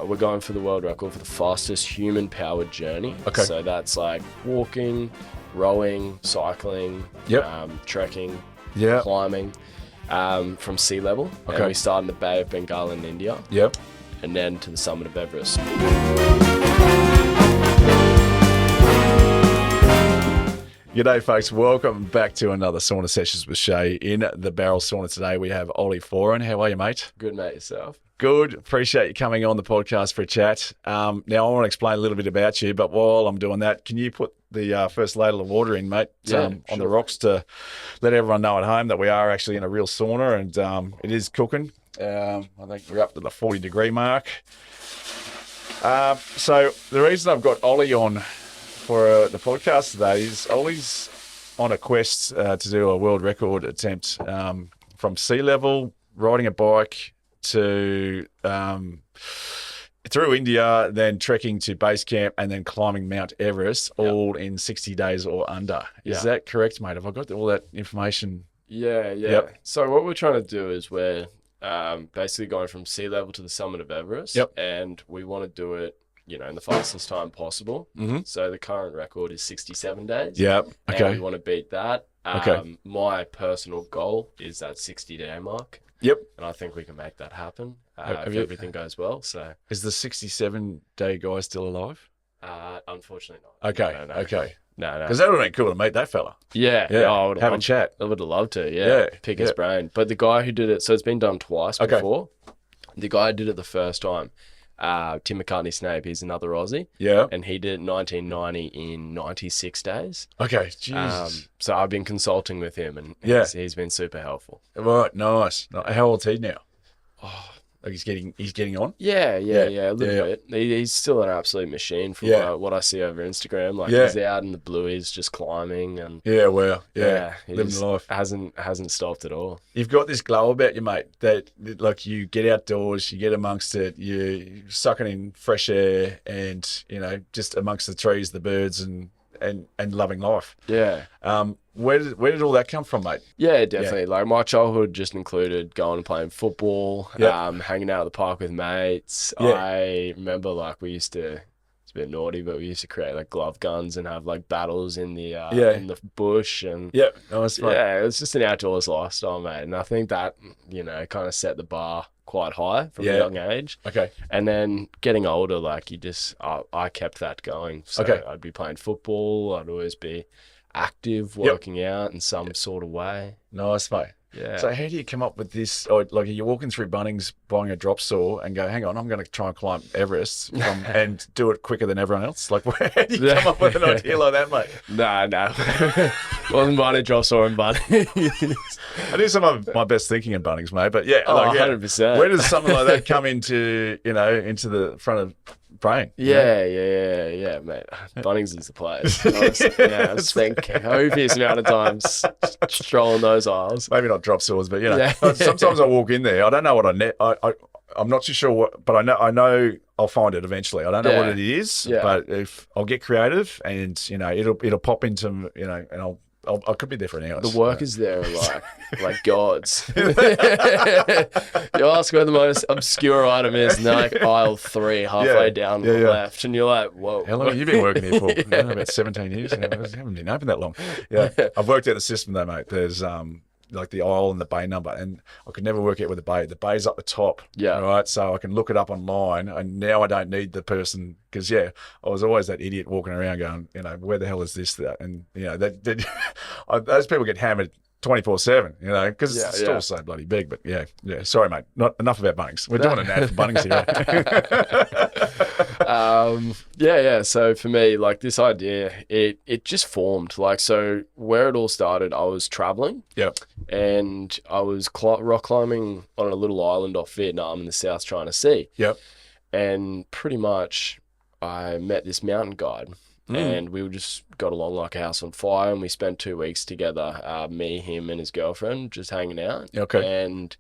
We're going for the world record for the fastest human-powered journey. Okay. So that's like walking, rowing, cycling, trekking, climbing from sea level. Okay. And we start in the Bay of Bengal in India. Yep. And then to the summit of Everest. G'day folks, welcome back to another Sauna Sessions with Shea. In the barrel sauna today we have Foran. How are you, mate? Good, mate. Yourself? Good. Appreciate you coming on the podcast for a chat. Now I want to explain a little bit about you, but while I'm doing that, can you put the first ladle of water in, mate, on the rocks to let everyone know at home that we are actually in a real sauna and it is cooking. I think we're up to the 40 degree mark. So the reason I've got Ollie on for the podcast today is Ollie's on a quest to do a world record attempt from sea level, riding a bike to through India, then trekking to base camp and then climbing Mount Everest, all in 60 days or under. Is that correct, mate? Have I got all that information? Yeah. Yep. So what we're trying to do is we're basically going from sea level to the summit of Everest. And we want to do it, in the fastest time possible. Mm-hmm. So the current record is 67 days. Yep. Okay. And we want to beat that. My personal goal is that 60-day mark. Yep. And I think we can make that happen if everything goes well. So is the 67-day guy still alive? Unfortunately not. Okay. No. Okay. No. Because that would have been cool to meet that fella. Yeah. I would have a chat. I would have loved to, pick his brain. But the guy who did it, so it's been done twice before. The guy who did it the first time, Tim McCartney-Snape, he's another Aussie. Yeah. And he did it in 1990 in 96 days. Okay, jeez. So I've been consulting with him and he's been super helpful. Right, nice. How old's he now? Oh, like he's getting on? Yeah, a little bit. He's still an absolute machine from what I see over Instagram. Like he's out in the blueies just climbing and living life. Hasn't stopped at all. You've got this glow about you, mate, that like you get outdoors, you get amongst it, you're sucking in fresh air and, just amongst the trees, the birds and loving life. Yeah. Where did all that come from, mate? Yeah, definitely. Like my childhood just included going and playing football, hanging out at the park with mates. I remember we used to, it's a bit naughty, but we used to create like glove guns and have like battles in the bush and nice, mate. Yeah, it was just an outdoors lifestyle, mate. And I think that, kind of set the bar quite high from a young age. Okay. And then getting older, I kept that going. So I'd be playing football. I'd always be active, working out in some sort of way. Nice, mate. Yeah. So how do you come up with this? Or like, are you walking through Bunnings buying a drop saw and go, hang on, I'm going to try and climb Everest and do it quicker than everyone else? Like, where do you come up with an idea like that, mate? No. Wasn't buying a drop saw in Bunnings. I do some of my best thinking in Bunnings, mate. But 100%. Where does something like that come into the front of brain? Yeah, mate. Bunnings is the place. I spent copious amount of times strolling those aisles. Maybe not drop saws, but sometimes I walk in there. I don't know what I'm not too sure what, but I know I'll find it eventually. I don't know what it is, but if I'll get creative and it'll pop into and I could be there for an hour. The workers there are like gods. You ask where the most obscure item is, and they're like aisle 3, halfway down the left, and you're like, whoa. How long have you been working here for? About 17 years. I haven't been open that long. Yeah, I've worked out the system though, mate. There's like the aisle and the bay number, and I could never work out where the bay's up the top. Yeah. Right. So I can look it up online, and now I don't need the person because I was always that idiot walking around going, where the hell is this? That and those people get hammered 24/7, because the store's so bloody big. But sorry, mate. Not enough about Bunnings. We're doing an ad for Bunnings here. So for me, like this idea, it just formed. So where it all started, I was traveling. Yep. And I was rock climbing on a little island off Vietnam in the South China Sea. Yep. And pretty much, I met this mountain guide. And we just got along like a house on fire, and we spent 2 weeks together, me, him, and his girlfriend, just hanging out. Okay. And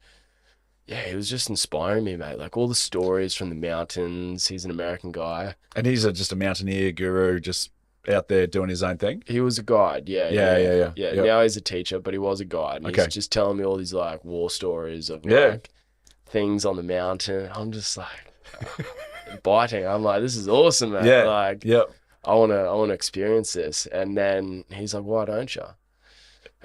he was just inspiring me, mate. Like all the stories from the mountains. He's an American guy. And he's just a mountaineer guru, just out there doing his own thing? He was a guide, yeah. Yep. Now he's a teacher, but he was a guide. And he's just telling me all these like war stories of like things on the mountain. I'm just like... biting. I'm like, this is awesome, man. Yeah. Like, Yep. I wanna experience this. And then he's like, why don't you?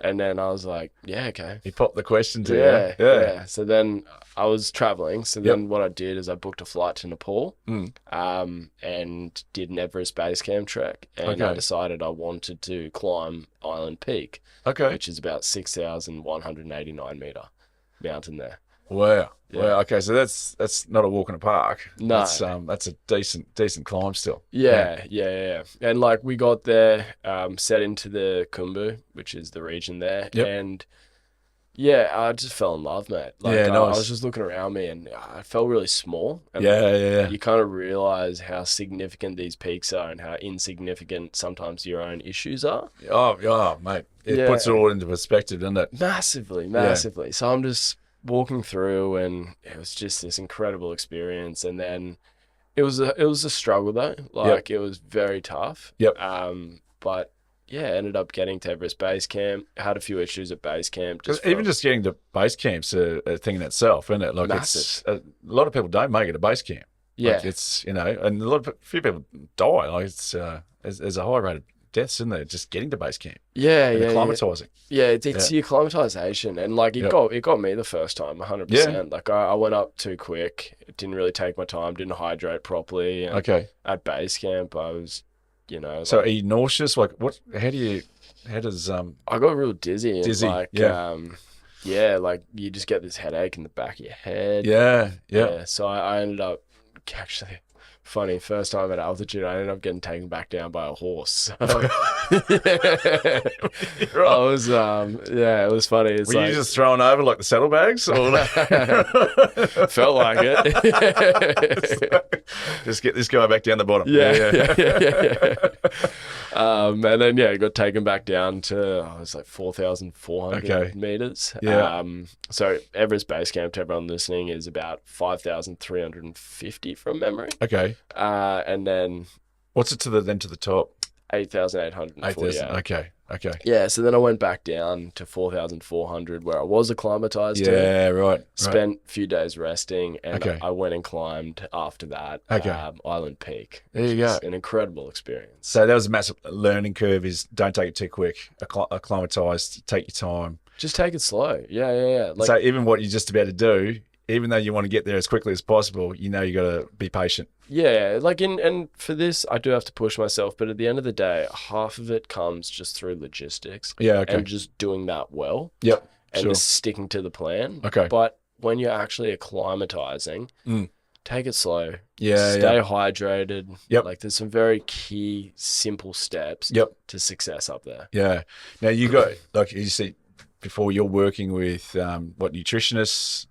And then I was like, yeah, okay. He popped the question to you. Yeah. So then I was traveling. So then Yep. what I did is I booked a flight to Nepal, and did an Everest base camp trek. And I decided I wanted to climb Island Peak, which is about 6,189 meter mountain there. Wow. Yeah. Wow. Okay, so that's not a walk in the park. No. That's a decent climb still. Yeah. And like we got there, set into the Khumbu, which is the region there, and yeah, I just fell in love, mate. Like nice. I was just looking around me, and I felt really small. And yeah. You kind of realize how significant these peaks are, and how insignificant sometimes your own issues are. Oh, mate, it puts it all into perspective, doesn't it? Massively. So I'm just walking through, and it was just this incredible experience. And then it was a struggle though. Like it was very tough. But yeah, ended up getting to Everest base camp. Had a few issues at base camp. Just getting to base camp's a thing in itself, isn't it? Like massive. A lot of people don't make it to base camp. Yeah, like it's and a few people die. Like it's there's a high rate of deaths, isn't there? Just getting to base camp. Acclimatizing. Yeah, it's your acclimatization, and like it got me the first time, 100%. Like I went up too quick. Didn't really take my time. Didn't hydrate properly. And at base camp, I was, So are you nauseous? Like what? How does I got real dizzy. Dizzy. And like you just get this headache in the back of your head. Yeah. So I ended up actually. Funny, first time at altitude, I ended up getting taken back down by a horse. So, I was, it was funny. It's Were you just thrown over like the saddlebags? Felt like it. Just get this guy back down the bottom. Yeah. And then I got taken back down to it was like 4,400 meters. So Everest base camp, to everyone listening, is about 5,350 from memory. Okay. And then what's it to the top? 8,848. Okay. Yeah, so then I went back down to 4,400 where I was acclimatized to. Yeah, right. Spent a few days resting, and I went and climbed after that Island Peak. There you go. An incredible experience. So that was a massive learning curve, is don't take it too quick. Acclimatize, take your time. Just take it slow. Yeah. So even what you're just about to do, even though you want to get there as quickly as possible, you got to be patient. Yeah, and for this, I do have to push myself, but at the end of the day, half of it comes just through logistics. Yeah, okay. And just doing that well. Yep, and just sticking to the plan. Okay. But when you're actually acclimatizing, take it slow. Yeah, Stay hydrated. Yep. Like there's some very key, simple steps to success up there. Yeah. Now you got, like you see, before you're working with nutritionists,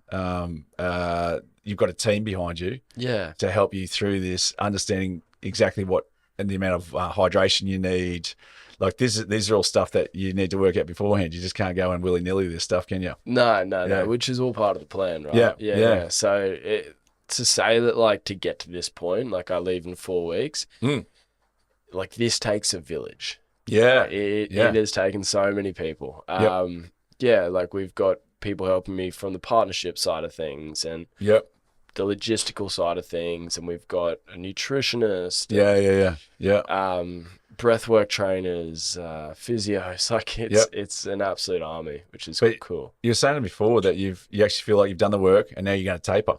you've got a team behind you to help you through this, understanding exactly what and the amount of hydration you need. Like these are all stuff that you need to work out beforehand. You just can't go and willy-nilly this stuff, can you? No, which is all part of the plan, right? Yeah. So to say that, like, to get to this point, like I leave in 4 weeks, like this takes a village. Yeah. It has taken so many people. Like we've got people helping me from the partnership side of things and the logistical side of things, and we've got a nutritionist. Breathwork trainers, physios. Like it's an absolute army, which is cool. You were saying to me before that you actually feel like you've done the work and now you're going to taper,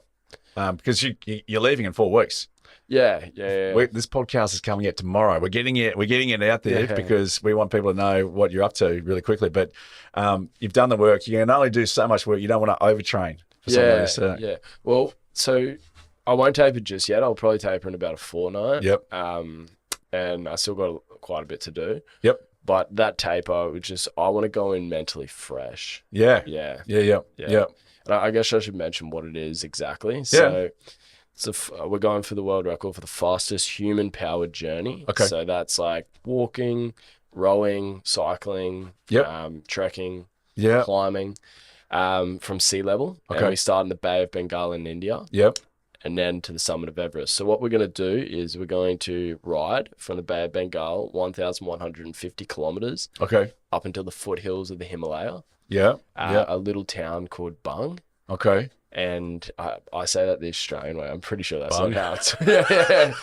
because you're leaving in 4 weeks. Yeah. This podcast is coming out tomorrow. We're getting it out there because we want people to know what you're up to really quickly. But you've done the work. You can only do so much work. You don't want to overtrain for something like this. Well, so I won't taper just yet. I'll probably taper in about a fortnight. And I still got quite a bit to do. But that taper, I want to go in mentally fresh. Yeah. And I guess I should mention what it is exactly. So we're going for the world record for the fastest human-powered journey. Okay. So that's like walking, rowing, cycling, trekking, climbing from sea level. Okay. And we start in the Bay of Bengal in India. And then to the summit of Everest. So what we're going to do is we're going to ride from the Bay of Bengal 1,150 kilometers up until the foothills of the Himalaya. A little town called Bang. Okay. And I say that the Australian way. I'm pretty sure that's not how it's. Yeah.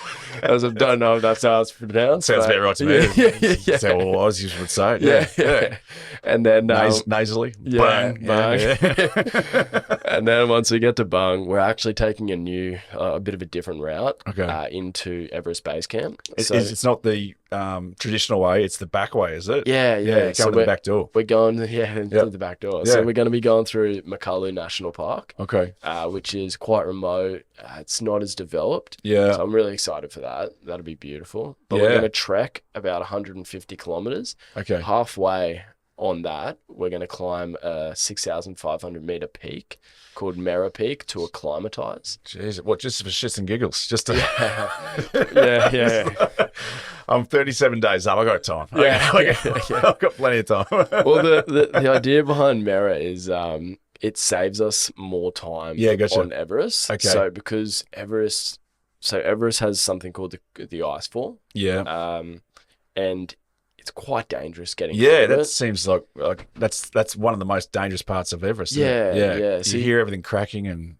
As I don't know if that's how it's pronounced. Sounds about right to me. Yeah. That's how all Aussies would say it. Yeah. And then nasally, bung. Yeah. And then once we get to Bung, we're actually taking a bit of a different route. Into Everest Base Camp. It's not the traditional way; it's the back way, is it? Yeah. Going to the back door. We're going into the back door. So we're going to be going through Makalu National Park. Okay. Which is quite remote. It's not as developed. Yeah. So I'm really excited for that. That'll be beautiful. But we're going to trek about 150 kilometers. Okay. Halfway on that, we're going to climb a 6,500 meter peak called Mera Peak to acclimatise. Jeez, what, just for shits and giggles? Just to... Yeah. I'm 37 days up. I got time. Yeah. I've got plenty of time. Well, the idea behind Mera is it saves us more time on Everest. Okay. So because Everest has something called the Icefall. Yeah. And it's quite dangerous getting that seems like that's one of the most dangerous parts of Everest. Yeah. So you hear everything cracking and,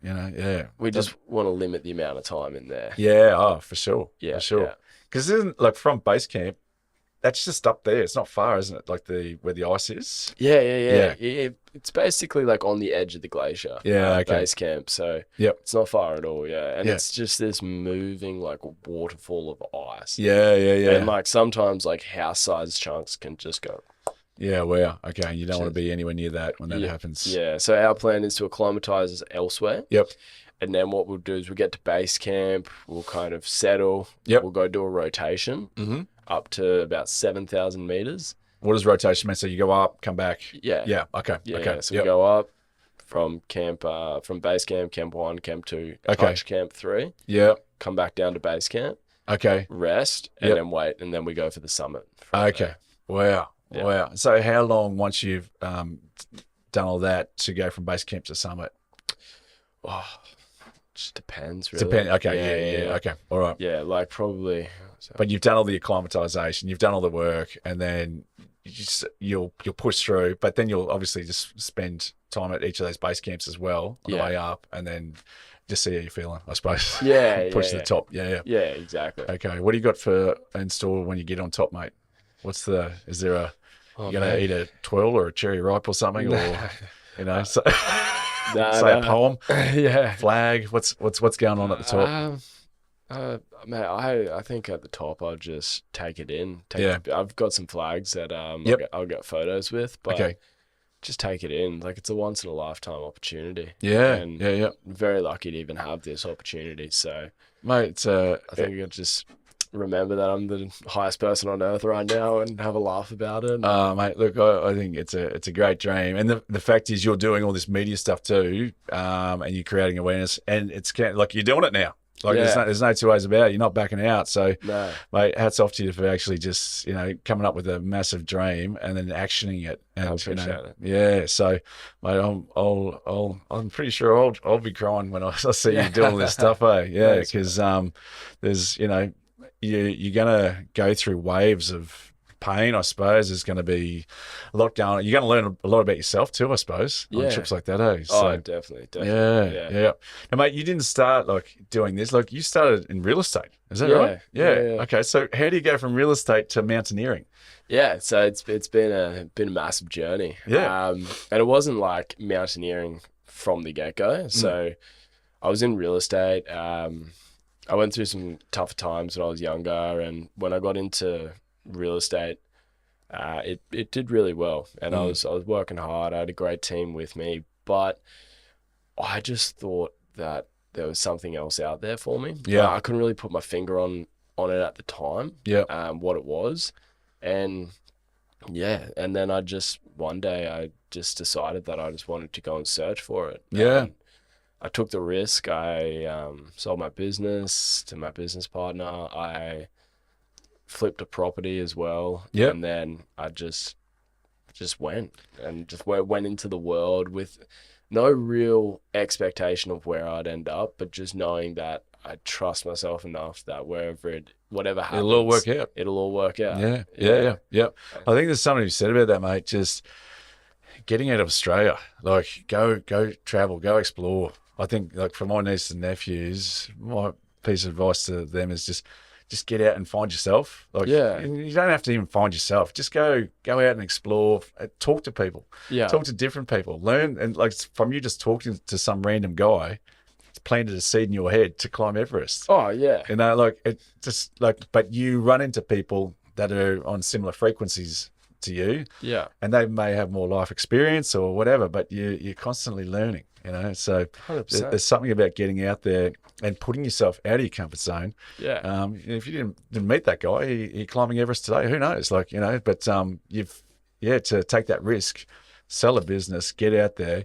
We just want to limit the amount of time in there. Yeah, for sure. Yeah. For sure. Because isn't, like, from base camp, that's just up there. It's not far, isn't it? Like where the ice is? Yeah. It's basically like on the edge of the glacier. Base camp. So it's not far at all. Yeah. And it's just this moving like waterfall of ice. Yeah. And like sometimes like house-sized chunks can just go. Yeah, wow. Okay. And you don't want to be anywhere near that when that happens. Yeah. So our plan is to acclimatise elsewhere. Yep. And then what we'll do is we'll get to base camp. We'll kind of settle. Yep. We'll go do a rotation. Mm-hmm. Up to about 7,000 meters. What does rotation mean? So you go up, come back? Yeah. Okay. So we go up from base camp, camp 1, camp 2, touch camp 3. Yeah. Come back down to base camp. Okay. Rest, and then wait, and then we go for the summit. Okay. Wow. Yep. Wow. So how long, once you've done all that, to go from base camp to summit? Oh, just depends, really. Okay. Yeah. Okay. All right. Yeah, like probably... So. But you've done all the acclimatization, you've done all the work, and then you'll push through. But then you'll obviously just spend time at each of those base camps as well on the way up, and then just see how you're feeling, I suppose. Push to the top. Yeah, exactly. Okay, what do you got for in store when you get on top, mate? Is there you gonna eat a twirl or a cherry ripe or something, or say a poem? Flag. What's going on at the top? Man, I think at the top I'll just take it in. I've got some flags that I'll get photos with, but just take it in. Like, it's a once in a lifetime opportunity. And I'm very lucky to even have this opportunity. So, mate, I think I'll just remember that I'm the highest person on earth right now and have a laugh about it. Mate, look, I think it's a great dream, and the fact is you're doing all this media stuff too, and you're creating awareness, and it's like you're doing it now. Like, there's no two ways about it. You're not backing out. So, mate, hats off to you for actually just, coming up with a massive dream and then actioning it. And, I appreciate it. Yeah. So, mate, I'm pretty sure I'll be crying when I see you doing all this stuff. Yeah. Because there's, you're gonna go through waves of pain, I suppose. There's going to be a lot going on. You're going to learn a lot about yourself too, I suppose, on trips like that, So, definitely. Yeah. Now, mate, you didn't start doing this. You started in real estate. Is that right? Yeah. Okay. So how do you go from real estate to mountaineering? Yeah. So it's been a massive journey. Yeah. And it wasn't like mountaineering from the get-go. So I was in real estate. I went through some tougher times when I was younger, and when I got into real estate, it did really well, and I was working hard. I had a great team with me, but I just thought that there was something else out there for me. I couldn't really put my finger on it at the time. What it was, and then one day I just decided that I just wanted to go and search for it. I took the risk. I sold my business to my business partner. I flipped a property as well. And then I just went into the world with no real expectation of where I'd end up, but just knowing that I trust myself enough that whatever happens, it'll all work out. It'll all work out. Yeah. I think there's something you said about that, mate. Just getting out of Australia, go travel, go explore. I think like for my nieces and nephews, my piece of advice to them is just get out and find yourself. Like, you don't have to even find yourself. Just go out and explore, talk to people, talk to different people, learn. And like from you just talking to some random guy, it's planted a seed in your head to climb Everest. Oh yeah. You know, like it just like, but you run into people that are on similar frequencies to you. Yeah. And they may have more life experience or whatever, but you're constantly learning, you know. So 100%. There's something about getting out there and putting yourself out of your comfort zone. Yeah. If you didn't meet that guy, he climbing Everest today, who knows? Like, you know, but to take that risk, sell a business, get out there.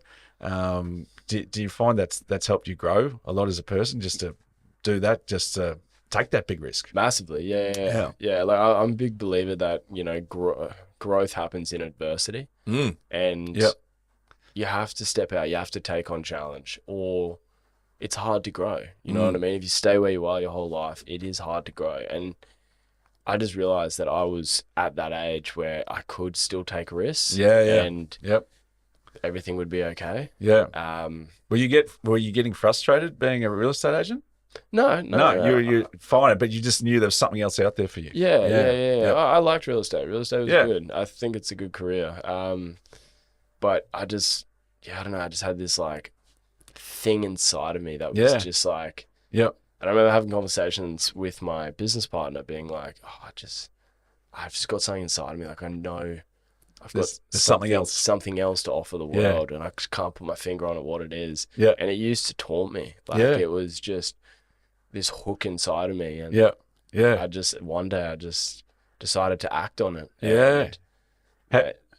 Do you find that's helped you grow a lot as a person, just to do that, just to take that big risk? Massively. Yeah. Like I'm a big believer that, you know, growth happens in adversity, and you have to step out, you have to take on challenge, or it's hard to grow. You know what I mean? If you stay where you are your whole life, it is hard to grow. And I just realized that I was at that age where I could still take risks. And everything would be okay. Were you getting frustrated being a real estate agent? No, you're fine, but you just knew there was something else out there for you. Yeah. I liked real estate. Real estate was good. I think it's a good career. But I just, I don't know. I just had this like thing inside of me that was just like, And I remember having conversations with my business partner, being like, I've just got something inside of me. Like I know I've got something else to offer the world, and I just can't put my finger on it what it is. And it used to taunt me. Like it was just this hook inside of me, and I just one day I just decided to act on it. And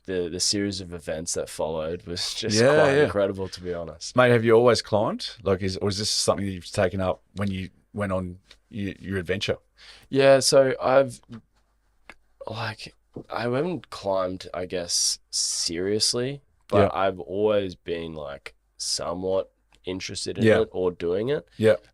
the series of events that followed was just quite incredible, to be honest. Mate, have you always climbed? Like, or is this something that you've taken up when you went on your adventure? Yeah, so I haven't climbed, I guess, seriously, but I've always been like somewhat interested in it or doing it.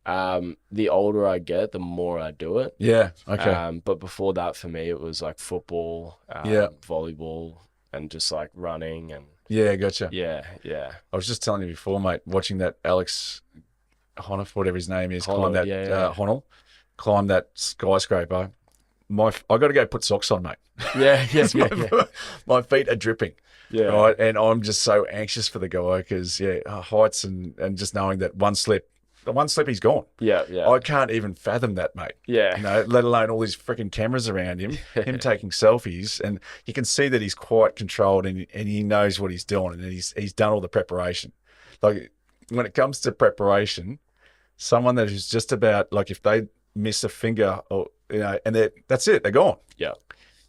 The older I get, the more I do it. But before that, for me, it was like football, volleyball, and just like running and gotcha. I was just telling you before, mate, watching that Alex Honnold, whatever his name is, climb that Honnold, climb that skyscraper. I got to go put socks on, mate. My feet are dripping. Right, and I'm just so anxious for the guy because heights and just knowing that one slip he's gone. I can't even fathom that, mate. You know, let alone all these freaking cameras around him taking selfies, and you can see that he's quite controlled and he knows what he's doing, and he's done all the preparation. Like when it comes to preparation, someone that is just about like if they miss a finger or and that's it, they're gone.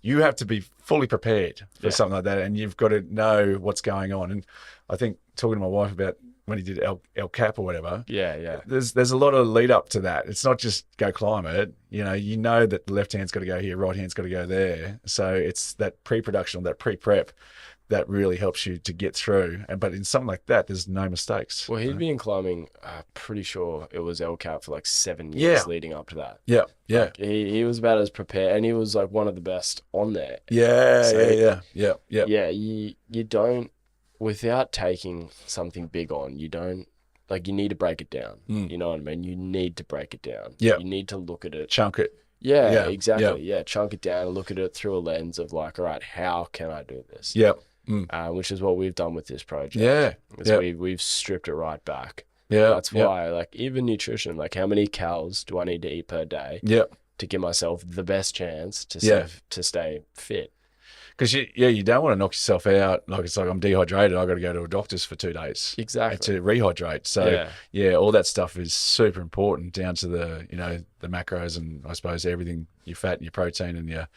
You have to be fully prepared for something like that, and you've got to know what's going on. And I think talking to my wife about when he did El Cap or whatever, there's a lot of lead up to that. It's not just go climb it. You know that the left hand's got to go here, right hand's got to go there. So it's that pre-production, that pre-prep that really helps you to get through. But in something like that, there's no mistakes. Well, he'd been climbing, pretty sure it was El Cap for like 7 years leading up to that. Like he was about as prepared, and he was like one of the best on there. You don't, without taking something big on, you don't, like you need to break it down. You know what I mean? You need to break it down. You need to look at it. Chunk it. Exactly. Chunk it down and look at it through a lens of like, all right, how can I do this? Which is what we've done with this project. We've stripped it right back. That's why, like, even nutrition, like how many calories do I need to eat per day to give myself the best chance to stay fit? Because you don't want to knock yourself out. Like it's like I'm dehydrated, I've got to go to a doctor's for 2 days. Exactly. To rehydrate. So all that stuff is super important, down to the the macros and I suppose everything, your fat and your protein and your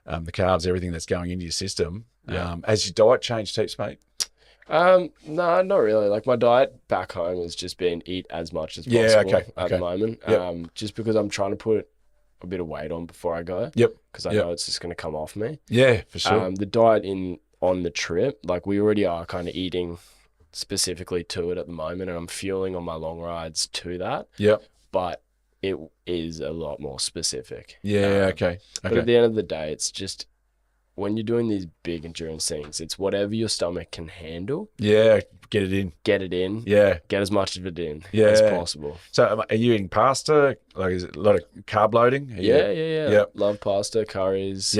the carbs, everything that's going into your system. Has your diet changed heaps, mate? No, not really. Like my diet back home has just been eat as much as possible at the moment. Just because I'm trying to put a bit of weight on before I go. Because I know it's just going to come off me. For sure. The diet on the trip, like we already are kind of eating specifically to it at the moment, and I'm fueling on my long rides to that. But it is a lot more specific. But at the end of the day, it's just when you're doing these big endurance things, it's whatever your stomach can handle. Get it in. Get it in. Yeah. Get as much of it in as possible. So are you eating pasta? Like, is it a lot of carb loading? Yeah. Yep. Love pasta, curries,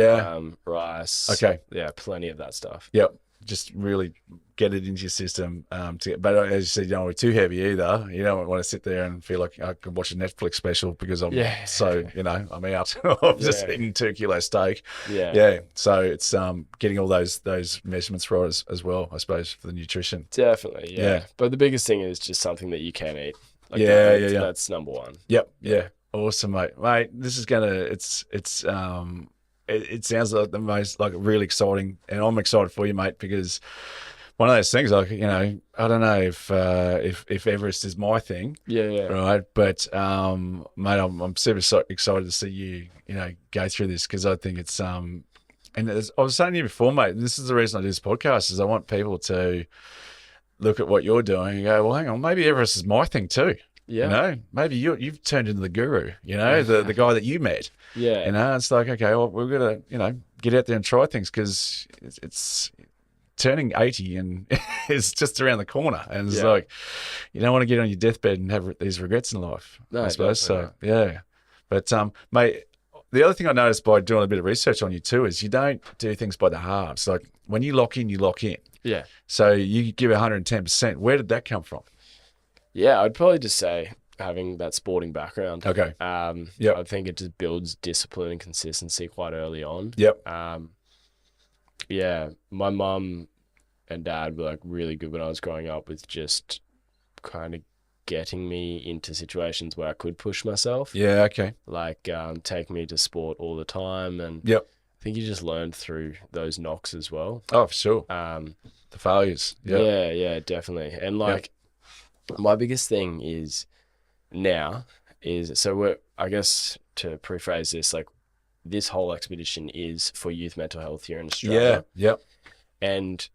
rice. Okay. Yeah, plenty of that stuff. Yep. Just really get it into your system. But as you said, you don't want to be too heavy either. You don't want to sit there and feel like I could watch a Netflix special because I'm I'm out. I'm just eating 2 kilo steak. Yeah. So it's getting all those measurements right as well, I suppose, for the nutrition. Definitely. Yeah. But the biggest thing is just something that you can eat. Like that's number one. Yep. Yeah. Awesome, mate. This is it sounds like the most really exciting, and I'm excited for you, mate, because one of those things, like, I don't know if Everest is my thing, right? But mate, I'm super excited to see you, go through this, because I think it's and as I was saying to you before, mate, this is the reason I do this podcast, is I want people to look at what you're doing and go, well, hang on, maybe Everest is my thing too. Yeah. Maybe you've turned into the guru, the guy that you met. Yeah. It's like, okay, well, we're going to, get out there and try things, because it's turning 80 and it's just around the corner. And it's like, you don't want to get on your deathbed and have these regrets in life, I suppose. Definitely. So, yeah. But, mate, the other thing I noticed by doing a bit of research on you too is you don't do things by the halves. Like, when you lock in, you lock in. Yeah. So you give 110%. Where did that come from? Yeah, I'd probably just say having that sporting background. Okay. I think it just builds discipline and consistency quite early on. Yep. My mum and dad were like really good when I was growing up with just kind of getting me into situations where I could push myself. Yeah, okay. Like take me to sport all the time, and I think you just learn through those knocks as well. Oh, for sure. The failures. Yep. Yeah, definitely. And my biggest thing I guess to rephrase this, like, this whole expedition is for youth mental health here in Australia. Yeah. Yep. And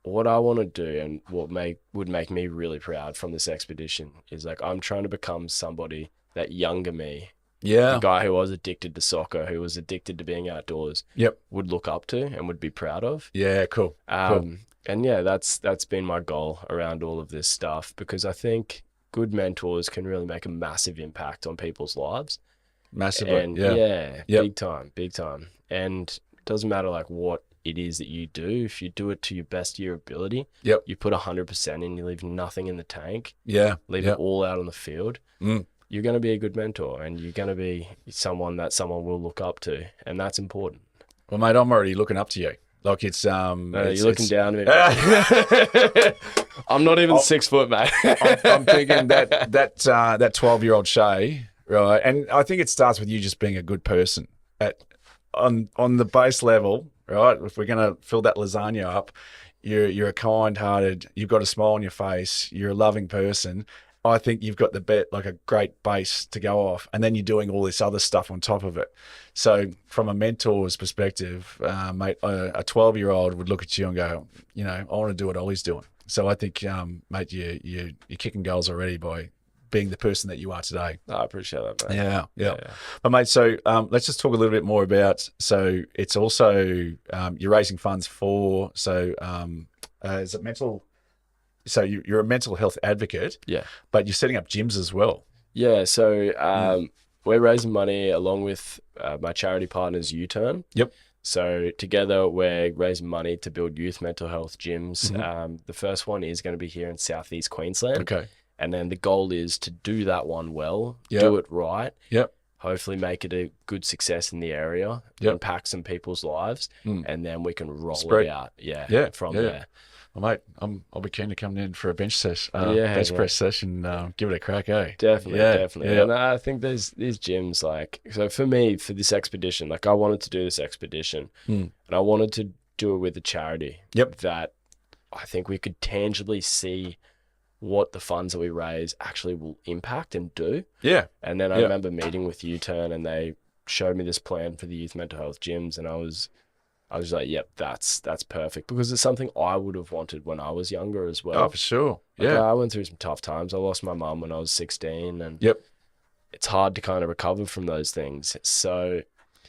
what I want to do, and what would make me really proud from this expedition, is like, I'm trying to become somebody that younger me, the guy who was addicted to soccer, who was addicted to being outdoors, would look up to and would be proud of. Yeah, cool. And that's been my goal around all of this stuff, because I think good mentors can really make a massive impact on people's lives. Massively. And big time. And it doesn't matter like what it is that you do. If you do it to your best of your ability, you put 100% in, you leave nothing in the tank. Leave it all out on the field. You're going to be a good mentor, and you're going to be someone that someone will look up to, and that's important. Well, mate, I'm already looking up to you. Like, it's you're looking down at me. I'm not even 6 foot, mate. I'm thinking that 12-year-old Shea, right? And I think it starts with you just being a good person on the base level, right? If we're going to fill that lasagna up, you're a kind-hearted, you've got a smile on your face, you're a loving person. I think you've got a great base to go off, and then you're doing all this other stuff on top of it. So from a mentor's perspective, mate, a 12-year-old would look at you and go, I want to do what Ollie's doing. So I think, mate, you're kicking goals already by being the person that you are today. I appreciate that, mate. Yeah. But mate, so let's just talk a little bit more about, so it's also, you're raising funds for, so is it mental... So you're a mental health advocate, but you're setting up gyms as well. Yeah, so we're raising money along with my charity partners, U-Turn. Yep. So together we're raising money to build youth mental health gyms. The first one is going to be here in Southeast Queensland. Okay. And then the goal is to do that one well, do it right. Yep. Hopefully make it a good success in the area, impact some people's lives, and then we can roll it out from there. Well, mate, I'll be keen to come in for a bench press session, give it a crack, eh? Definitely. Yeah. And I think there's these gyms, like, so for me, for this expedition, like, I wanted to do this expedition, and I wanted to do it with a charity that I think we could tangibly see what the funds that we raise actually will impact and do. Yeah. And then I remember meeting with U-Turn, and they showed me this plan for the youth mental health gyms, and I was like, yep, that's perfect, because it's something I would have wanted when I was younger as well. Oh, for sure. Like, I went through some tough times. I lost my mum when I was 16, and it's hard to kind of recover from those things. So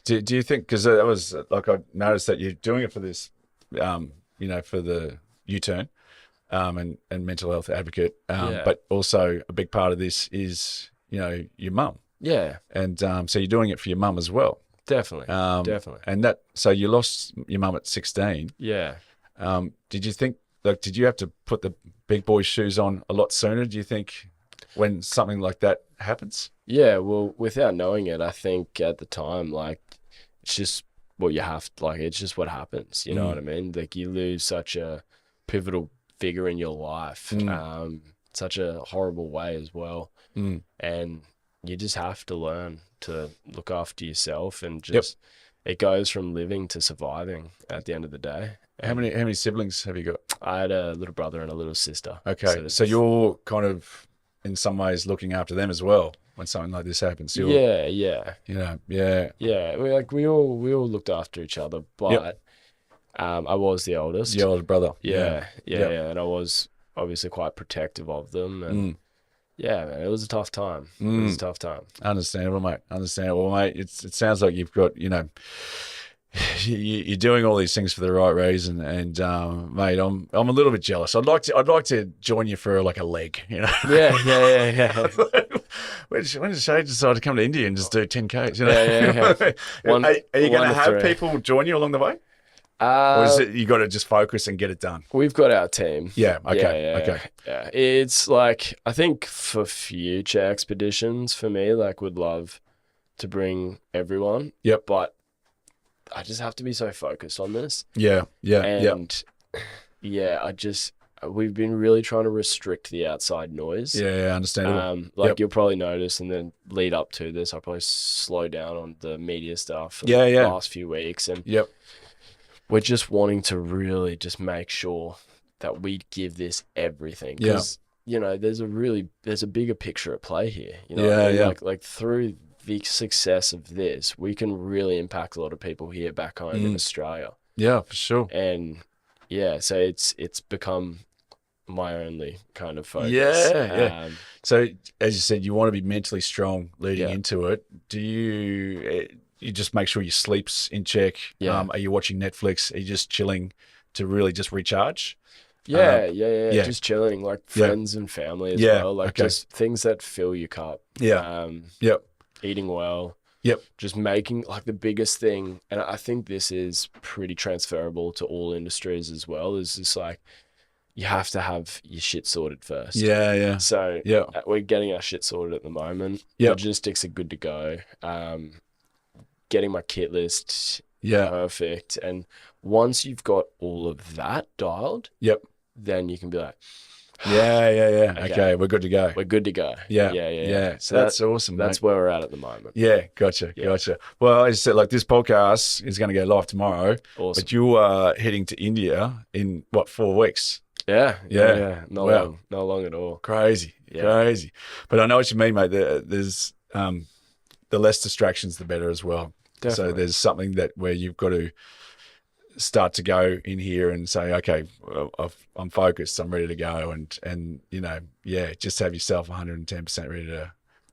do you think, because that was, like, I noticed that you're doing it for this, for the U-Turn. and mental health advocate. But also a big part of this is, your mum. Yeah. And so you're doing it for your mum as well. Definitely. Definitely. And so you lost your mum at 16. Yeah. Did you think, did you have to put the big boy shoes on a lot sooner, do you think, when something like that happens? Yeah, well, without knowing it, I think at the time, it's just what you have to, it's just what happens. You know what I mean? You lose such a pivotal figure in your life, such a horrible way as well. And you just have to learn to look after yourself, and just, it goes from living to surviving at the end of the day. And how many siblings have you got? I had a little brother and a little sister. Okay, so you're kind of, in some ways, looking after them as well when something like this happens. Yeah. Yeah. We all looked after each other, but I was the oldest. Your older brother. Yeah. And I was obviously quite protective of them, and yeah, man, it was a tough time. It was a tough time. Understandable, mate. It sounds like you've got, you're doing all these things for the right reason, and mate, I'm a little bit jealous. I'd like to join you for a leg, Yeah. When did Shea decide to come to India and just do 10Ks? Yeah. Are you going to have people join you along the way? Or is it you got to just focus and get it done? We've got our team. Yeah. Okay. Yeah. It's I think for future expeditions, for me, would love to bring everyone. Yep. But I just have to be so focused on this. Yeah. And we've been really trying to restrict the outside noise. Yeah, understandable. You'll probably notice, and then lead up to this, I'll probably slow down on the media stuff for the last few weeks. And we're just wanting to really just make sure that we give this everything. Because, there's a bigger picture at play here. Through the success of this, we can really impact a lot of people here back home in Australia. Yeah, for sure. And so it's become my only kind of focus. Yeah. So as you said, you want to be mentally strong leading into it. Do you just make sure your sleep's in check? Yeah. Are you watching Netflix? Are you just chilling to really just recharge? Yeah. Just chilling, friends and family as well. Just things that fill your cup. Yeah. Eating well. Yep. Just making the biggest thing, and I think this is pretty transferable to all industries as well, is just you have to have your shit sorted first. Yeah. So we're getting our shit sorted at the moment. Logistics are good to go. Getting my kit list perfect. And once you've got all of that dialed, then you can be like, Yeah. Okay, we're good to go. We're good to go. Yeah. So that's awesome. That's where we're at the moment. Yeah, gotcha. Well, as I said, this podcast is going to go live tomorrow. Awesome. But you are heading to India in 4 weeks? Yeah. Not long at all. Crazy. But I know what you mean, mate. There's the less distractions, the better as well. Definitely. So there's something where you've got to start to go in here and say, okay, I'm focused, I'm ready to go, and just have yourself 110% ready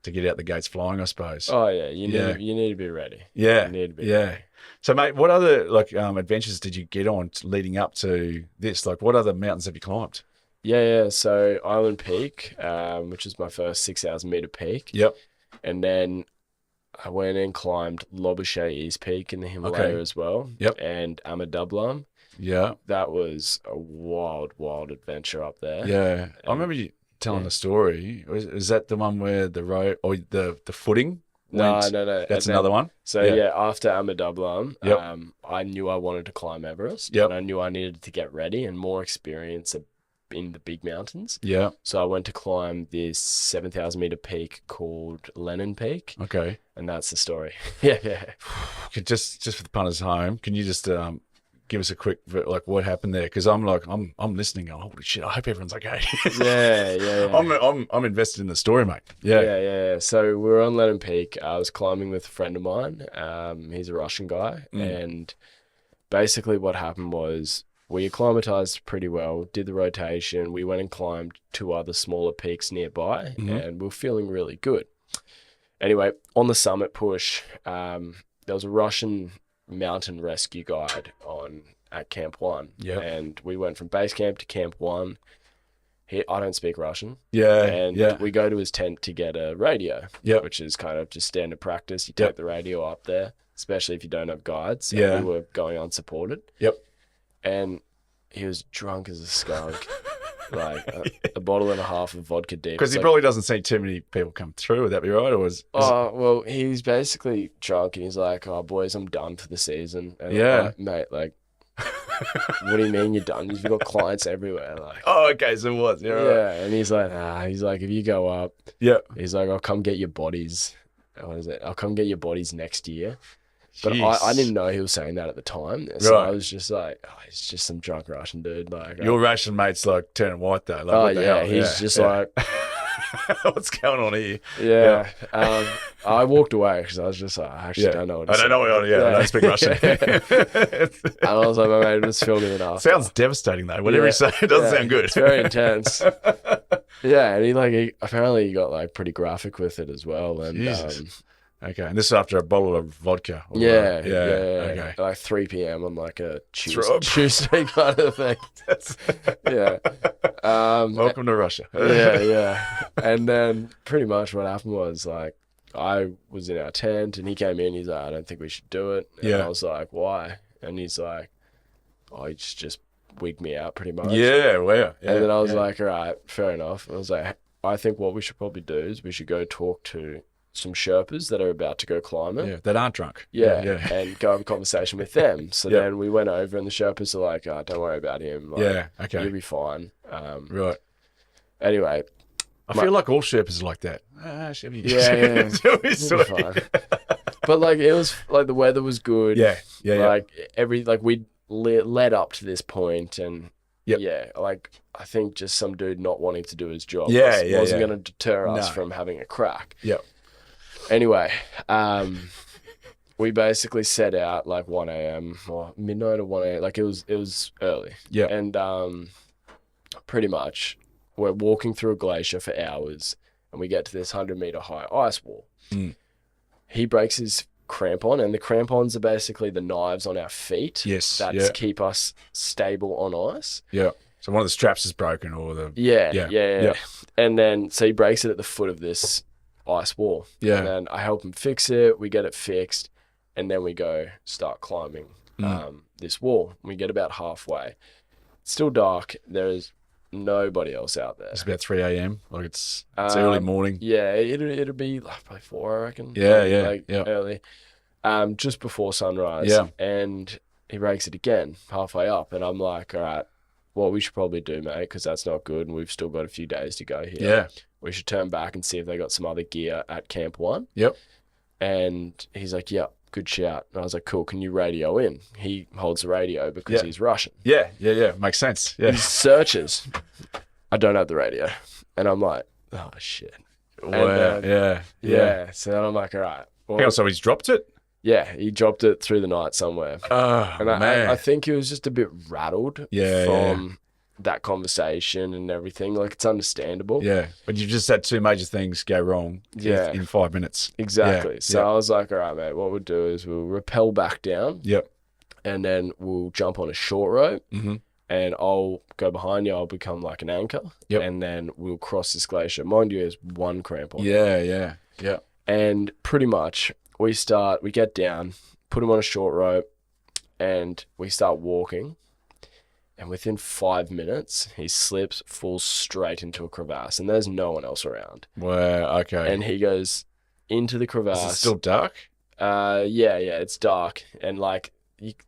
to get out the gates flying, I suppose. Oh yeah, you need to be ready. Yeah, you need to be ready. So, mate, what other adventures did you get on leading up to this? What other mountains have you climbed? Yeah. So Island Peak, which is my first 6,000 meter peak. Yep. And then I went and climbed Shea East Peak in the Himalaya as well. Yep. And Amadublam. Yeah. That was a wild adventure up there. Yeah. I remember you telling the story. Is that the one where the road or the footing went? No. That's another one? So after Amadublam, I knew I wanted to climb Everest. Yep. And I knew I needed to get ready and more experience in the big mountains. Yeah. So I went to climb this 7,000 meter peak called Lennon Peak. Okay. And that's the story. Yeah. Just for the punters home, can you just give us a quick what happened there? Because I'm listening. Going, holy shit! I hope everyone's okay. Yeah. I'm invested in the story, mate. Yeah. So we were on Lennon Peak. I was climbing with a friend of mine. He's a Russian guy, and basically what happened was, we acclimatized pretty well, did the rotation. We went and climbed 2 other smaller peaks nearby, and we were feeling really good. Anyway, on the summit push, there was a Russian mountain rescue guide at Camp 1. Yeah. And we went from base camp to Camp 1, I don't speak Russian. Yeah. And we go to his tent to get a radio, which is kind of just standard practice. You take the radio up there, especially if you don't have guides. And we were going unsupported. Yep. And he was drunk as a skunk. Like a bottle and a half of vodka deep. Because he probably doesn't see too many people come through. Would that be right? Or well, he's basically drunk and he's like, "Oh, boys, I'm done for the season." And I'm like, mate, like, what do you mean you're done? You've got clients everywhere. Like, oh, okay, so what? Yeah, right. And he's like, he's like, if you go up, he's like, I'll come get your bodies. What is it? I'll come get your bodies next year. But I didn't know he was saying that at the time. So I was just like, he's just some drunk Russian dude. Like, your Russian mate's like turning white though. Like, what the hell? He's just like, what's going on here? Yeah. I walked away because I was just like, I actually don't know what I don't know what I don't speak Russian. And I was like, my mate just filmed it enough. Sounds devastating though. Whatever you say, it doesn't sound good. It's very intense. And he apparently got like pretty graphic with it as well. And okay, and this is after a bottle of vodka. Okay. Like 3 p.m. on like a Tuesday kind of thing. Welcome to Russia. And then pretty much what happened was like I was in our tent and he came in. He's like, I don't think we should do it. And I was like, why? And he's like, he just wigged me out pretty much. Yeah. And then I was like, all right, fair enough. I was like, I think what we should probably do is we should go talk to some Sherpas that are about to go climbing. That aren't drunk. And go have a conversation with them. So then we went over and the Sherpas are like, don't worry about him. Like, okay. You'll be fine. Right. Anyway. I feel like all Sherpas are like that. She'll be she'll be fine. But like, it was like the weather was good. Like we led up to this point and like I think just some dude not wanting to do his job wasn't going to deter us from having a crack. Anyway, we basically set out like 1 a.m. or midnight or 1 a.m. Like it was early. And pretty much we're walking through a glacier for hours and we get to this 100-meter high ice wall. He breaks his crampon, and the crampons are basically the knives on our feet that keep us stable on ice. So one of the straps is broken or the... Yeah. And then, so he breaks it at the foot of this ice wall. And then I help him fix it. We get it fixed. And then we start climbing this wall. We get about halfway. It's still dark. There is nobody else out there. It's about 3 a.m. Like it's early morning. Yeah, it'll be like probably 4, I reckon. Early. Just before sunrise. And he breaks it again halfway up. And I'm like, all right, what we should probably do, mate, because that's not good and we've still got a few days to go here. We should turn back and see if they got some other gear at Camp 1. And he's like, good shout. And I was like, cool, can you radio in? He holds the radio because he's Russian. Makes sense. He searches. I don't have the radio. And I'm like, oh, shit. Wow. So then I'm like, all right. Well, hang on, so he's dropped it? Yeah, he dropped it through the night somewhere. And I think he was just a bit rattled from that conversation and everything. Like, it's understandable. But you just had 2 major things go wrong in 5 minutes. Exactly. So I was like, all right, mate, what we'll do is we'll rappel back down. And then we'll jump on a short rope. And I'll go behind you. I'll become like an anchor. And then we'll cross this glacier. Mind you, there's 1 crampon. And pretty much we get down, put him on a short rope, and we start walking. And within 5 minutes, he slips, falls straight into a crevasse, and there's no one else around. Wow, okay. And he goes into the crevasse. Is it still dark? It's dark. And like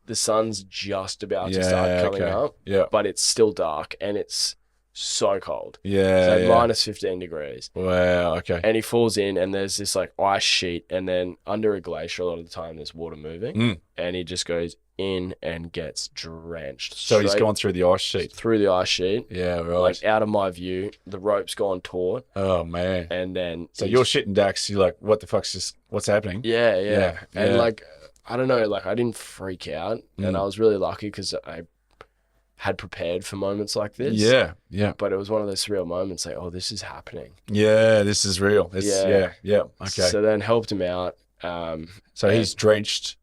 the sun's just about to start coming up, but it's still dark, and it's so cold. Minus 15 degrees. Wow, okay. And he falls in, and there's this like ice sheet, and then under a glacier a lot of the time there's water moving, and he just goes in and gets drenched. So he's gone through the ice sheet. Through the ice sheet. Yeah, right. Like out of my view, the rope's gone taut. Oh man. And then so you're shitting Dax, you're like, what the fuck's what's happening? And like, I don't know, like I didn't freak out, and I was really lucky because I had prepared for moments like this. But it was one of those surreal moments, like, oh, this is happening. This is real. Okay. So then helped him out. So he's drenched.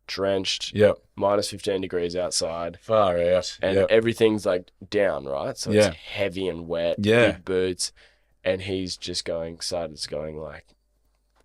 Yep. Minus 15 degrees outside. Far out. And everything's like down, right? So it's heavy and wet, big boots. And he's just started going like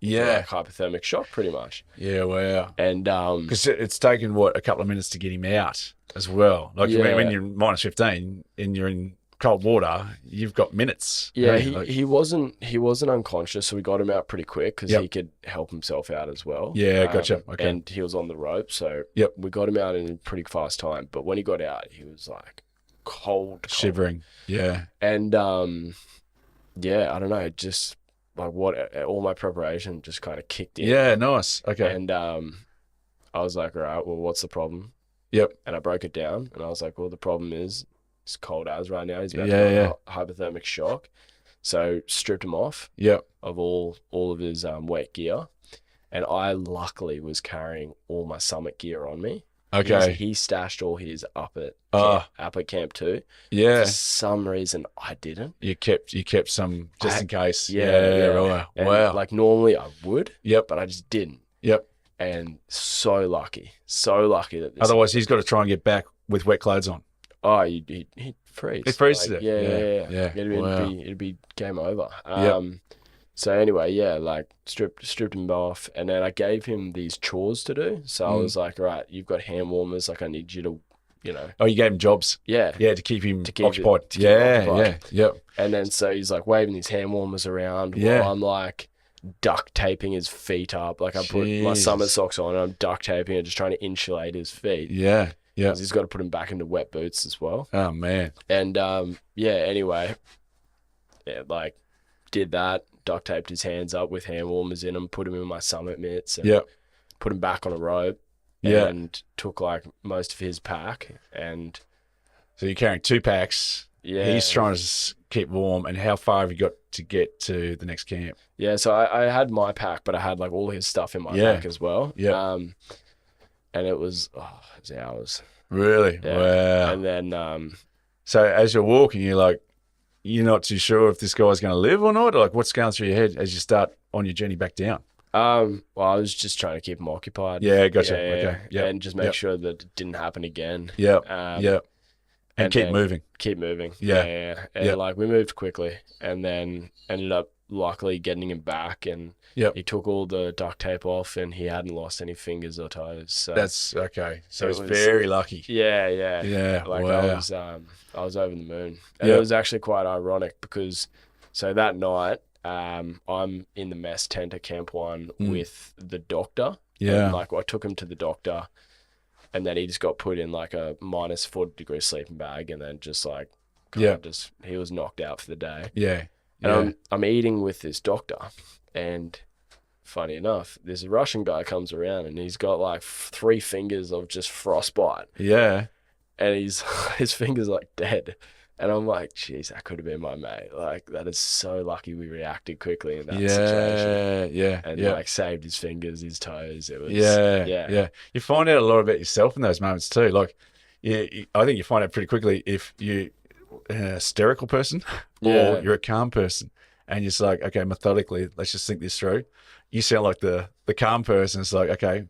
hypothermic shock pretty much. Yeah, wow. And because it's taken a couple of minutes to get him out as well. Like when you're minus 15 and you're in cold water, you've got minutes. Yeah, he wasn't unconscious, so we got him out pretty quick because he could help himself out as well. Yeah, gotcha. Okay. And he was on the rope, so we got him out in a pretty fast time. But when he got out, he was like cold. Shivering. Yeah. And I don't know, just like all my preparation just kind of kicked in. Yeah, nice. Okay. And I was like, all right, well, what's the problem? Yep. And I broke it down, and I was like, well, the problem is it's cold as right now. He's about to have hypothermic shock. So stripped him off of all of his wet gear. And I luckily was carrying all my summit gear on me. Okay. He stashed all his up at camp 2. Yeah. For some reason I didn't. You kept some just in case. Yeah. Right. And wow. like normally I would. Yep. But I just didn't. Yep. And so lucky that otherwise he's got to try and get back with wet clothes on. Oh, he'd freeze. He freezes like, it. Yeah. It'd be game over. So anyway, like stripped him off, and then I gave him these chores to do. So I was like, all right, you've got hand warmers. Like I need you to, Oh, you gave him jobs. Yeah. To keep him occupied. Yep. And then so he's like waving these hand warmers around while I'm like duct taping his feet up. Like I put my summit socks on and I'm duct taping and just trying to insulate his feet. Yeah. Yeah. He's got to put him back into wet boots as well. Oh man. And anyway, like did that, duct taped his hands up with hand warmers in them, put him in my summit mitts, and put him back on a rope. And took like most of his pack. And so you're carrying 2 packs. Yeah. He's trying to keep warm. And how far have you got to get to the next camp? Yeah, so I had my pack, but I had like all his stuff in my pack as well. Yeah. And it was hours. Really? Yeah. Wow. And then so as you're walking, you're not too sure if this guy's going to live or not? Or like what's going through your head as you start on your journey back down? Well, I was just trying to keep him occupied. Yeah, gotcha. Okay. Yeah. And just make sure that it didn't happen again. Yeah. And keep moving. Keep moving. Yeah. And like we moved quickly, and then ended up luckily getting him back, and he took all the duct tape off, and he hadn't lost any fingers or toes. So that's okay. So it's very lucky. Yeah. Like wow. I was over the moon, and it was actually quite ironic because so that night I'm in the mess tent at Camp 1 with the doctor. Yeah. And like I took him to the doctor, and then he just got put in like a minus 40-degree sleeping bag, and then just like he was knocked out for the day. Yeah. And I'm eating with this doctor, and funny enough, this Russian guy comes around, and he's got like 3 fingers of just frostbite. Yeah. And his fingers like dead. And I'm like, geez, that could have been my mate. Like, that is so lucky we reacted quickly in that situation. Yeah. And like saved his fingers, his toes. It was Yeah. You find out a lot about yourself in those moments too. Like, I think you find out pretty quickly if you're an hysterical person or you're a calm person. And you're just like, okay, methodically, let's just think this through. You sound like the calm person. It's like, okay,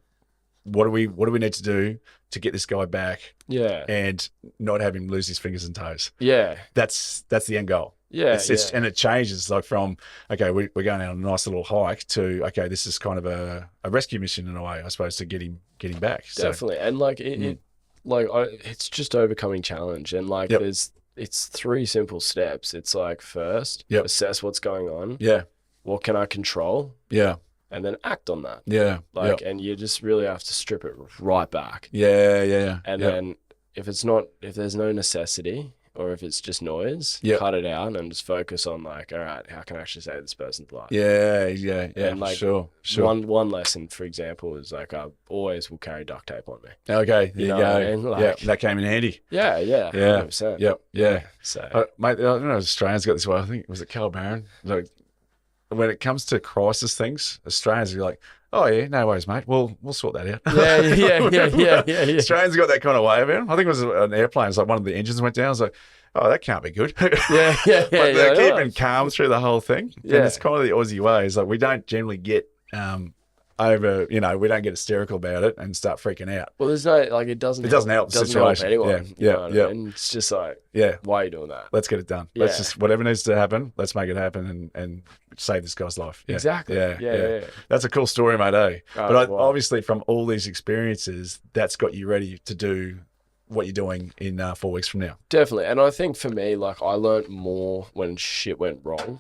what do we need to do to get this guy back? Yeah. And not have him lose his fingers and toes. Yeah. That's the end goal. Yeah. And it changes like from, okay, we're going on a nice little hike to, okay, this is kind of a rescue mission in a way, I suppose, to get him back. Definitely. And like it's just overcoming challenge. And like it's 3 simple steps. It's like first, assess what's going on. Yeah. What can I control? Yeah. And then act on that. Yeah. And you just really have to strip it right back. Yeah. And then if there's no necessity, or if it's just noise, cut it out and just focus on like, all right, how can I actually save this person's life? Yeah. And like, sure. One lesson, for example, is like I always will carry duct tape on me. Okay, there you go. What I mean? Like, that came in handy. Yeah. 100%. Yeah. So, mate, I don't know if Australians got this way. I think was it Carl Barron. Like, when it comes to crisis things, Australians are like, oh yeah, no worries, mate. We'll sort that out. Yeah. Australians got that kind of way about them. I think it was an airplane. It's like one of the engines went down. I was like, oh, that can't be good. Yeah. But they're keeping calm through the whole thing. Yeah. And it's kind of the Aussie way. It's like we don't generally get over, we don't get hysterical about it and start freaking out. Well, there's no, like, it doesn't help the situation. Anyone, yeah. And it's just like, yeah, why are you doing that? Let's get it done. Let's just, whatever needs to happen, let's make it happen and save this guy's life. Yeah. Exactly. Yeah. That's a cool story, mate, eh? But wow. Obviously from all these experiences, that's got you ready to do what you're doing in 4 weeks from now. Definitely. And I think for me, like, I learned more when shit went wrong.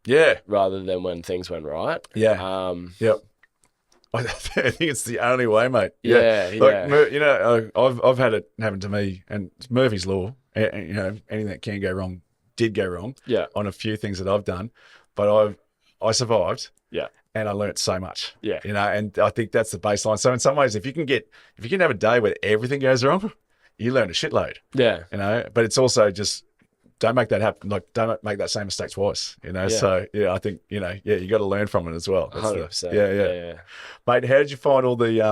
Yeah. Rather than when things went right. Yeah. Yep. I think it's the only way, mate. Yeah. I've had it happen to me, and it's Murphy's Law. Anything that can go wrong did go wrong. Yeah. On a few things that I've done, but I survived. Yeah. And I learnt so much. Yeah. And I think that's the baseline. So in some ways, if you can have a day where everything goes wrong, you learn a shitload. Yeah. But it's also just, don't make that happen. Like, don't make that same mistake twice. So I think you got to learn from it as well. 100%. Yeah. Mate, how did you find all the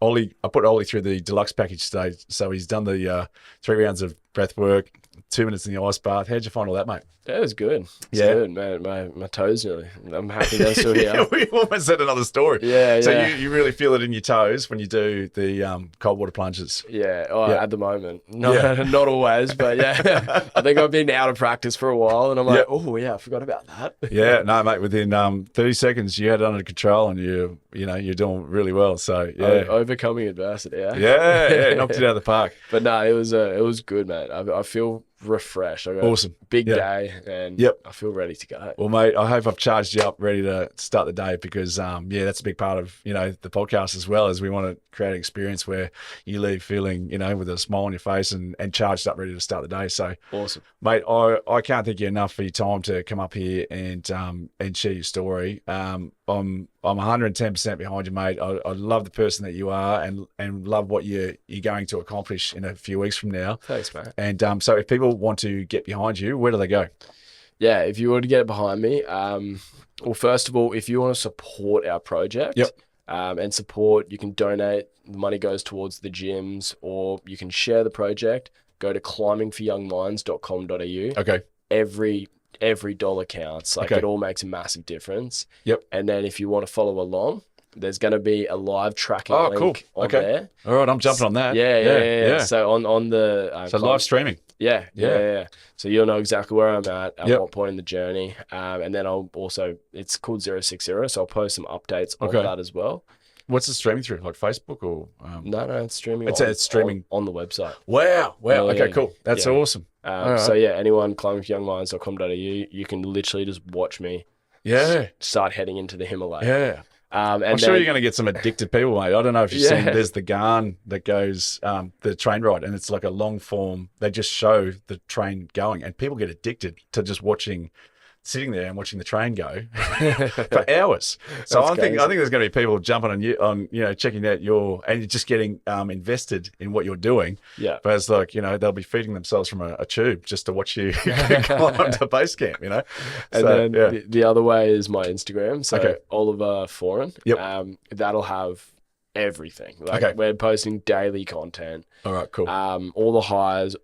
Ollie? I put Ollie through the deluxe package today, so he's done the 3 rounds of breath work, 2 minutes in the ice bath. How did you find all that, mate? Yeah, it was good. It's good, man. My toes nearly. I'm happy they're still here. We almost said another story. Yeah. So you really feel it in your toes when you do the cold water plunges. Yeah. At the moment, not always, but yeah. I think I've been out of practice for a while, and I'm like, oh yeah, I forgot about that. Yeah, no, mate. Within 30 seconds, you had it under control, and you're doing really well. So overcoming adversity. Yeah, knocked it out of the park. But no, it was good, mate. I feel refreshed. I got awesome. Big day, and I feel ready to go. Well, mate, I hope I've charged you up, ready to start the day, because that's a big part of the podcast as well, as we want to create an experience where you leave feeling with a smile on your face and charged up, ready to start the day. So awesome, mate. I can't thank you enough for your time to come up here and share your story. I'm 110% behind you, mate. I love the person that you are, and love what you're going to accomplish in a few weeks from now. Thanks, mate. And so if people want to get behind you, where do they go? Yeah, if you want to get behind me, well, first of all, if you want to support our project, and support, you can donate. The money goes towards the gyms, or you can share the project. Go to climbingforyoungminds.com.au. Okay. Every dollar counts. It all makes a massive difference. Yep. And then if you want to follow along, there's going to be a live tracking link on there. All right, I'm jumping on that. Yeah. So on the live streaming. Yeah. So you'll know exactly where I'm at what point in the journey. And then it's called 060, so I'll post some updates on that as well. What's the streaming through? Like Facebook or? No, it's streaming. It's streaming on the website. Wow. Okay, cool. That's awesome. So anyone, climbingforyoungminds.com.au, you can literally just watch me. Start heading into the Himalaya. Yeah. I'm sure you're going to get some addicted people, mate. I don't know if you've seen, there's the Garn that goes, the train ride, and it's like a long form. They just show the train going, and people get addicted to just sitting there and watching the train go for hours. So I think there's going to be people jumping on checking out and just getting invested in what you're doing. Yeah. But it's like, they'll be feeding themselves from a tube just to watch you climb to base camp, And then the other way is my Instagram. So Oliver Foran. Yep. That'll have everything. We're posting daily content. All right, cool. All the highs,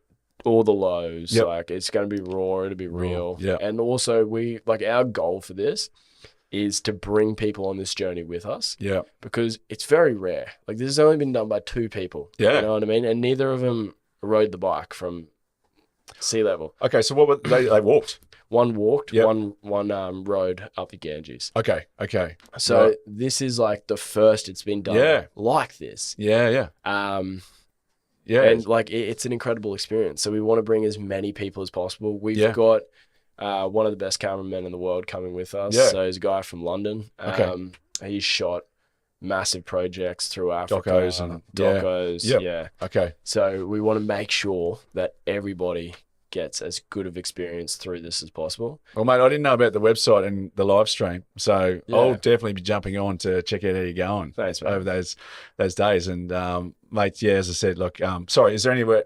all the lows. It's going to be raw, it'll be real. And also our goal for this is to bring people on this journey with us. Because it's very rare. This has only been done by 2 people. You know what I mean? And neither of them rode the bike from sea level. Okay, so what were they walked? One walked, one rode up the Ganges. Okay. So this is the first it's been done like this. Yeah. And it's an incredible experience. So we want to bring as many people as possible. We've got one of the best cameramen in the world coming with us. So he's a guy from London. He's shot massive projects through Africa. Docos. Yeah. Okay. So we want to make sure that everybody gets as good of experience through this as possible. Well, mate, I didn't know about the website and the live stream, so I'll definitely be jumping on to check out how you're going. Thanks, mate. Over those days. And mate, as I said, look, sorry, is there anywhere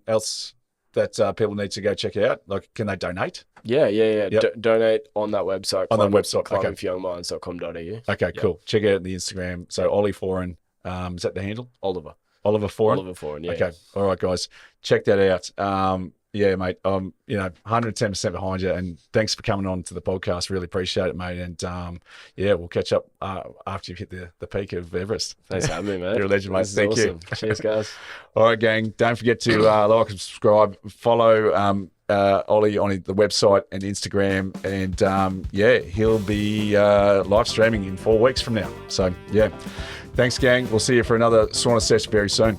else that people need to go check out? Can they donate? Yeah. Donate on that website. climbingforyoungminds.com.au. Okay, cool. Check out the Instagram. So Ollie Foran, is that the handle? Oliver Foran? Oliver Foran, yeah. Okay. All right, guys. Check that out. Yeah, mate. 110% behind you, and thanks for coming on to the podcast. Really appreciate it, mate. And we'll catch up after you've hit the peak of Everest. Thanks for having me, mate. You're a legend, mate. Thank you. Cheers, guys. All right, gang. Don't forget to like and subscribe. Follow Ollie on the website and Instagram, and he'll be live streaming in 4 weeks from now. So thanks, gang. We'll see you for another Sauna Sesh very soon.